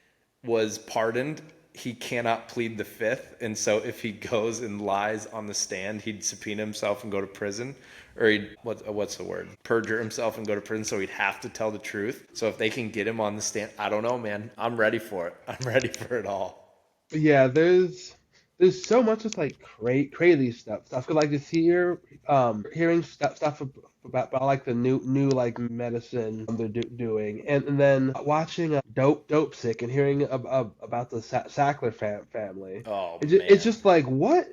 was pardoned, he cannot plead the fifth, and so if he goes and lies on the stand, he'd subpoena himself and go to prison, or he'd what's the word? Perjure himself and go to prison. So he'd have to tell the truth. So if they can get him on the stand, I don't know, man. I'm ready for it. I'm ready for it all. yeah, there's so much just like crazy stuff. 'Cause, like just hearing stuff about like the new like medicine they're doing, and then watching Dope Sick and hearing about the Sackler family. Oh It's man. just like what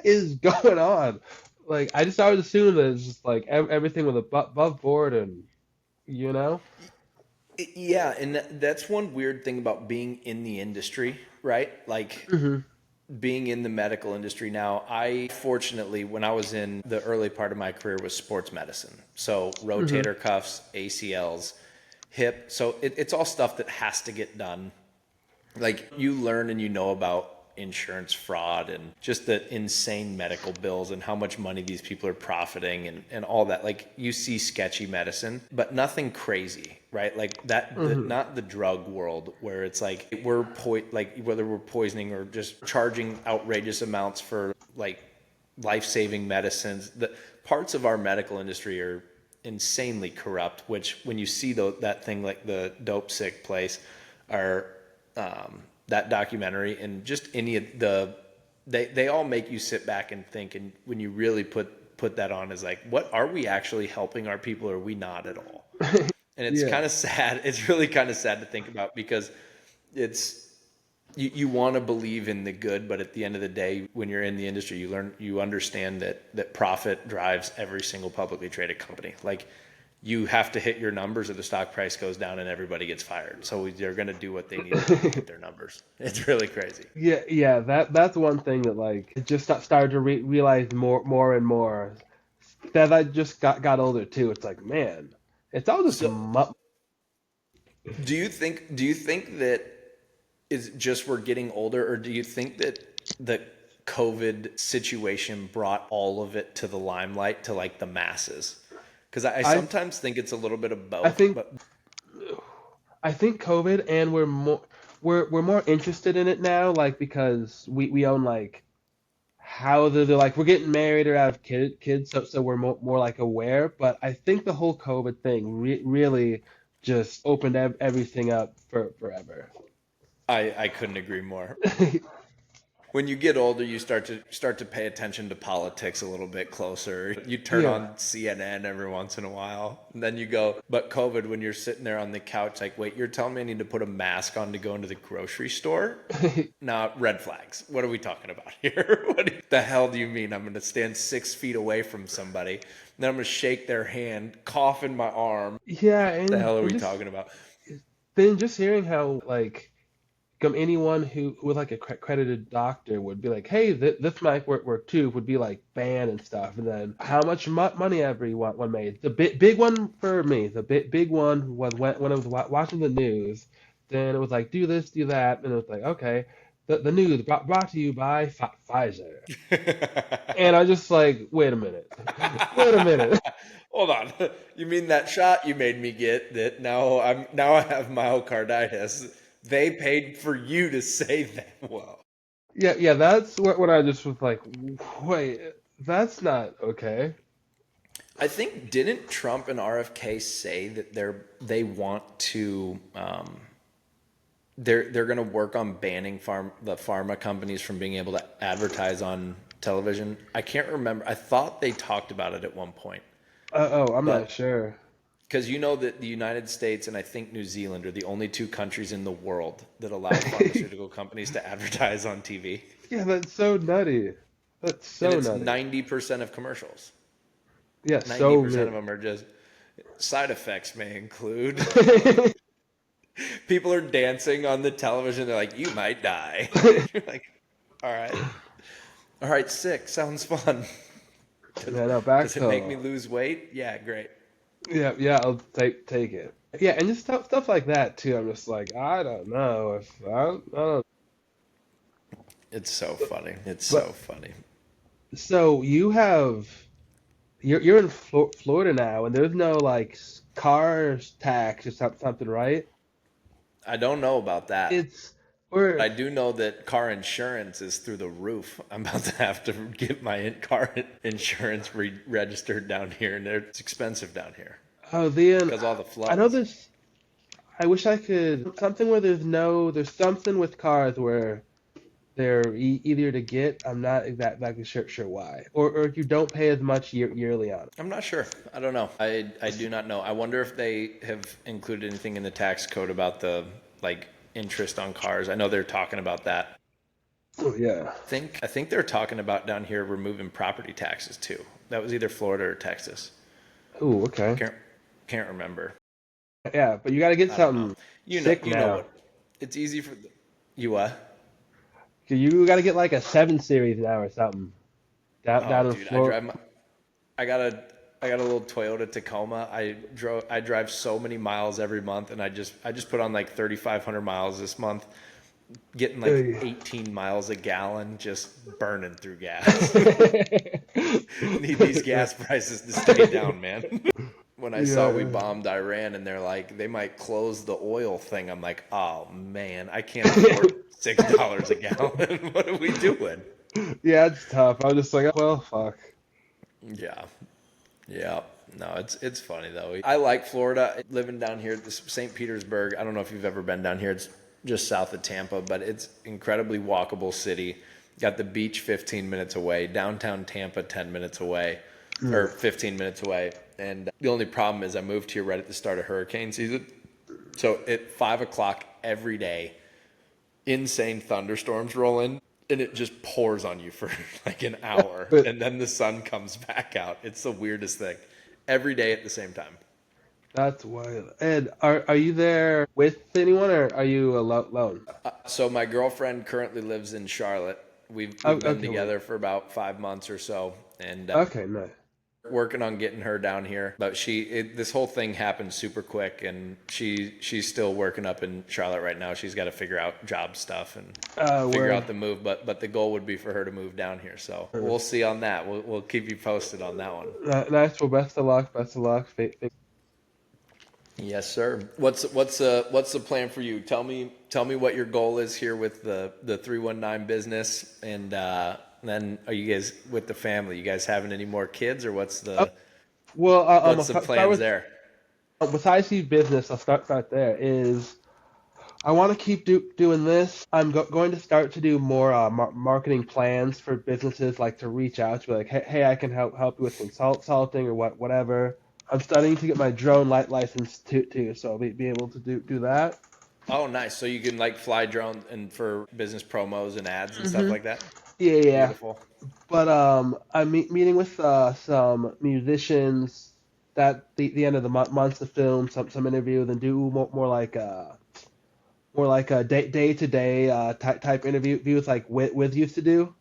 is going on? Like I just always assumed that it's just like everything was above board and you know. Yeah, and that's one weird thing about being in the industry, right? Like Hmm. being in the medical industry now, I fortunately, when I was in the early part of my career, was sports medicine. So Hmm. rotator cuffs, ACLs, hip. So it's all stuff that has to get done. Like you learn and you know about insurance fraud and just the insane medical bills and how much money these people are profiting and all that. Like you see sketchy medicine, but nothing crazy, right? Like Hmm. not the drug world where it's like like whether we're poisoning or just charging outrageous amounts for like life-saving medicines. The parts of our medical industry are insanely corrupt, which when you see that thing like the Dope Sick place or that documentary and just any of they all make you sit back and think, and when you really put that on is like, what are we actually helping our people or are we not at all? And it's Yeah. kind of sad. It's really kind of sad to think about because it's you want to believe in the good, but at the end of the day, when you're in the industry, you understand that profit drives every single publicly traded company. Like you have to hit your numbers or the stock price goes down and everybody gets fired. So they're going to do what they need to do to hit their numbers. It's really crazy. Yeah, that's one thing that like it just started to realize more and more that I just got older too. It's like, man, it's all just So do you think that is just we're getting older, or do you think that the COVID situation brought all of it to the limelight to like the masses? Because I I sometimes think it's a little bit of I both, think but I think COVID and we're more interested in it now, like because we own like how they're like we're getting married or have kids, so we're more like aware. But I think the whole COVID thing really just opened everything up for forever. I couldn't agree more. When you get older, you start to pay attention to politics a little bit closer. You turn Yeah. on CNN every once in a while, and then you go. But COVID, when you're sitting there on the couch, like, wait, you're telling me I need to put a mask on to go into the grocery store? Nah, red flags. What are we talking about here? The hell do you mean? I'm going to stand 6 feet away from somebody, and then I'm going to shake their hand, cough in my arm. Yeah, The hell are and we just talking about? then just hearing how like anyone who with like a accredited doctor would be like, hey, this mic work too, would be like banned and stuff. And then how much money everyone made. The big one for me, the big one was when I was watching the news. Then it was like, do this, do that, and it was like, okay, the news brought to you by Pfizer. And I just like, wait a minute, wait a minute. Hold on. You mean that shot you made me get that now I have myocarditis? They paid for you to say that. Well, Yeah, that's what I just was like, wait, that's not okay. I think didn't Trump and RFK say that they want to they're going to work on banning the pharma companies from being able to advertise on television. I can't remember. I thought they talked about it at one point, Oh, I'm not but sure. because you know that the United States and I think New Zealand are the only two countries in the world that allow pharmaceutical companies to advertise on TV, Yeah, that's so nutty. That's and so it's nutty. 90% of commercials. Yeah, so 90% of many. them are just side effects may include. People are dancing on the television. They're like, "You might die." You're like, "All right, all right, sick. Sounds fun. Does, Yeah, no, back does it make me to lose weight? Yeah, great." yeah, I'll take it. Yeah, and just stuff like that too. I'm just like, I don't know if I don't. It's so funny. It's so But funny. so you're in Florida now, and there's no like cars tax or something, right? I don't know about that. It's or I do know that car insurance is through the roof. I'm about to have to get my car insurance registered down here, and it's expensive down here oh then because all the I know floods. this. I wish I could something where there's something with cars where they're easier to get. I'm not exactly sure why, or you don't pay as much yearly on it. I'm not sure. I don't know. I do not know. I wonder if they have included anything in the tax code about the like interest on cars. I know they're talking about that. Oh yeah. I think they're talking about down here removing property taxes too. That was either Florida or Texas. Oh okay. Can't can't remember. Yeah, but you got to get I don't know. something You know sick you know now. what? It's easy for you You got to get like a 7 Series now or something. Oh Down in dude, Florida. I got a I got a little Toyota Tacoma. I drive so many miles every month and I just put on like 3,500 miles this month, getting like 18 miles a gallon just burning through gas. Need these gas prices to stay down, man. When I saw we Yeah. bombed Iran and they're like they might close the oil thing, I'm like, "Oh man, I can't afford $6 a gallon. What are we doing?" Yeah, it's tough. I was just like, well, fuck. Yeah. Yeah, no, it's funny though. I like Florida. Living down here, this St. Petersburg. I don't know if you've ever been down here. It's just south of Tampa, but it's incredibly walkable city. Got the beach 15 minutes away, downtown Tampa 10 minutes away, or 15 minutes away. And the only problem is I moved here right at the start of hurricane season. So at 5 o'clock every day, insane thunderstorms roll in and it just pours on you for like an hour But and then the sun comes back out. It's the weirdest thing. Every day at the same time. that's wild. And are you there with anyone or are you alone? So my girlfriend currently lives in Charlotte. We've been Okay, wait. together for about 5 months or so, and Okay, nice. working on getting her down here. But this whole thing happened super quick, and she's still working up in Charlotte right now. She's got to figure out job stuff and figure Word. out the move. But the goal would be for her to move down here. So we'll see on that. We'll keep you posted on that one. Nice. Well, best of luck. Best of luck. Yes, sir. What's the plan for you? Tell me what your goal is here with the 319 business, and then are you guys with the family? You guys having any more kids, or what's Oh, the well, I'll what's the start plans with there? besides the business. I'll start there. Is I want to keep doing this. I'm going to start to do more marketing plans for businesses, like to reach out to be like, hey, I can help you with consulting or whatever. I'm studying to get my drone license too, so I'll be able to do that. Oh, nice. So you can like fly drone and for business promos and ads and stuff Hmm. like that. Yeah, yeah. Beautiful. But I'm meeting with some musicians that the end of the month to film some interviews and do more like more like a day to day type interviews like Wiz used to do.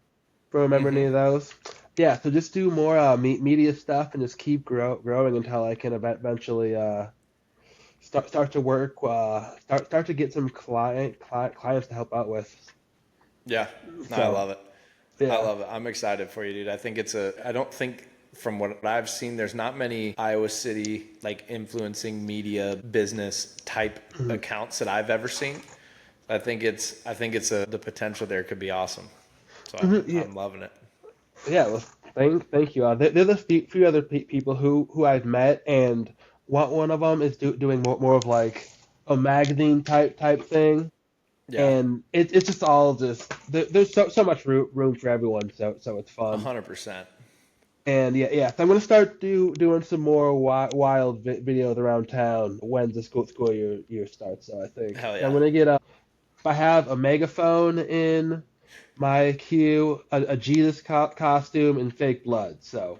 If you remember any Mm-hmm. of those? Yeah, so just do more media stuff and just keep growing until I can eventually start to work start to get some clients to help out with. Yeah, no, I So love it. I yeah. love it. I'm excited for you, dude. I think I don't think from what I've seen, there's not many Iowa City like influencing media business type Mhm. accounts that I've ever seen. I think the potential there could be awesome. So Mhm, yeah, I'm loving it. yeah. Well, thank you. There's a few other people who I've met, and one of them is doing more of like a magazine type thing, Yeah, and it's just all just there's so much room for everyone, so it's fun. 100%. And yeah. So I'm gonna start doing some more wild videos around town when the school year starts. So I think Hell I'm yeah. gonna get if I have a megaphone in my queue, a Jesus costume, and fake blood. So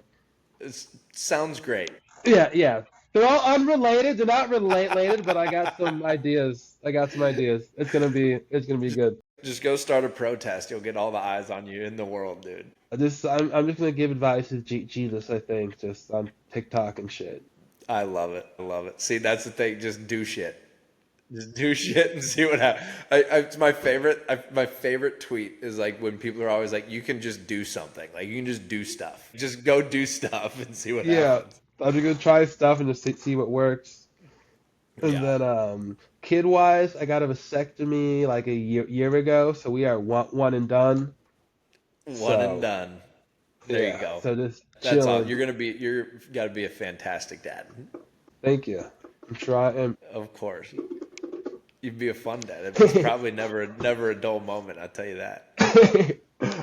It sounds great. yeah. They're all unrelated. They're not related, but I got some ideas. I got some ideas. It's gonna be good. Just go start a protest. You'll get all the eyes on you in the world, dude. I'm just gonna give advice to Jesus. I think just on TikTok and shit. I love it. I love it. See, that's the thing. Just do shit. Just do shit and see what happens. It's my favorite. My favorite tweet is like when people are always like, "You can just do something. Like you can just do stuff. Just go do stuff and see what Yeah, happens." I'm just gonna try stuff and just see what works. And Yeah, then kid wise, I got a vasectomy like a year ago, so we are one and done. one and So done. There you yeah, go. so just That's all. chilling. You're got to be a fantastic dad. Thank you. I'm trying. Of course, you'd be a fun dad. It's probably never a dull moment. I'll tell you that.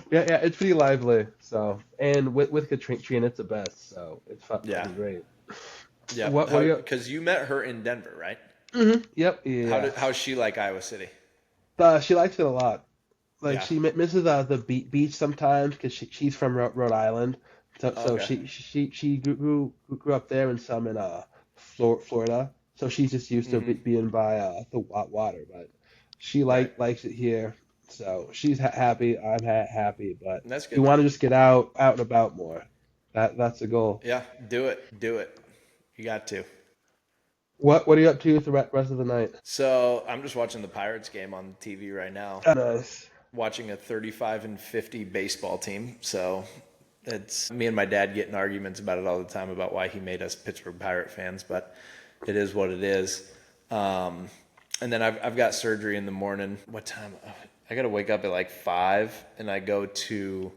Yeah, it's pretty lively. So and with Katrina, it's the best. So it's Yeah, fucking great. yeah. What How? are you? Because you met her in Denver, right? Yep. Yeah. How's she like Iowa City? She likes it a lot. Like Yeah. she misses the beach sometimes because she's from Rhode Island. So Okay. she grew up there and some in Florida. So she's just used to Mm-hmm. being by the water, but she Right. likes it here. So she's happy. I'm happy, but That's we good. want to just get out and about more. That's the goal. Yeah, do it. Do it. You got to. What are you up to the rest of the night? So I'm just watching the Pirates game on TV right now. Nice. Watching a 35-50 baseball team. So it's me and my dad getting arguments about it all the time about why he made us Pittsburgh Pirate fans, but it is what it is. Um, and then I've got surgery in the morning. What time? I got to wake up at like 5 and I go to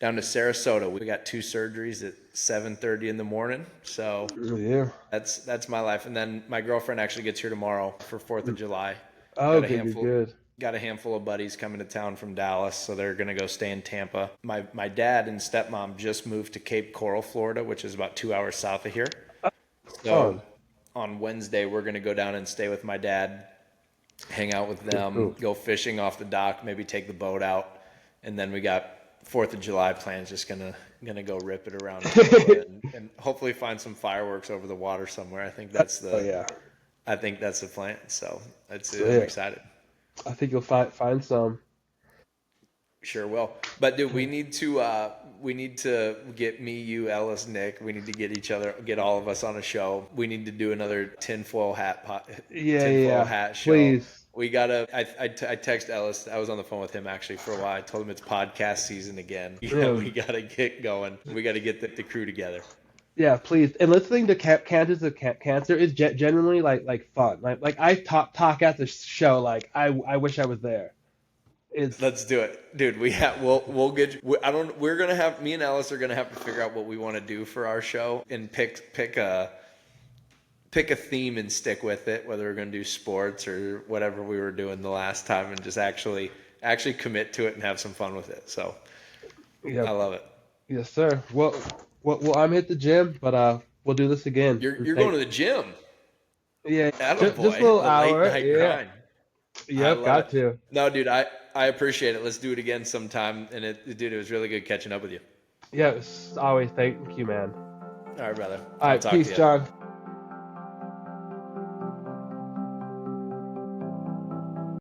down to Sarasota. We got two surgeries at 7:30 in the morning. So Yeah. that's my life. And then my girlfriend actually gets here tomorrow for 4th of July. Oh, Got a handful good. got a handful of buddies coming to town from Dallas, so they're gonna go stay in Tampa. My dad and stepmom just moved to Cape Coral, Florida, which is about 2 hours south of here. So Fun. on Wednesday we're gonna go down and stay with my dad, hang out with them, Cool. go fishing off the dock, maybe take the boat out, and then we got 4th of July plans. Just gonna go rip it around Tampa and hopefully find some fireworks over the water somewhere. Oh yeah. I think that's the plan. So I'm Sick. excited. I think you'll find some. Sure will. But dude, we need to get me, you, Ellis, Nick. We need to get all of us on a show. We need to do another tinfoil Yeah. hat show. Please. We gotta. I text Ellis. I was on the phone with him actually for a while. I told him it's podcast season again. Yeah, Yeah, we gotta get going. We gotta get the crew together. yeah, please. And listening to Cancers of Cancer is genuinely like fun. Like I talk at the show like I wish I was there. It's Let's do it, dude. We'll get. We're gonna have me and Ellis are gonna have to figure out what we want to do for our show and pick a theme and stick with it. Whether we're gonna do sports or whatever we were doing the last time, and just actually commit to it and have some fun with it. So yeah, I love it. yes, sir. Well, I'm hit the gym, but we'll do this again. You're going to the gym. Yeah, just a Attaboy, little the late hour. night Yeah. grind. I Yep, love it. got to. No, dude, I appreciate it. Let's do it again sometime. And dude, it was really good catching up with you. Yeah, always thank you, man. All right, brother. All I'll right, talk to peace, you. John.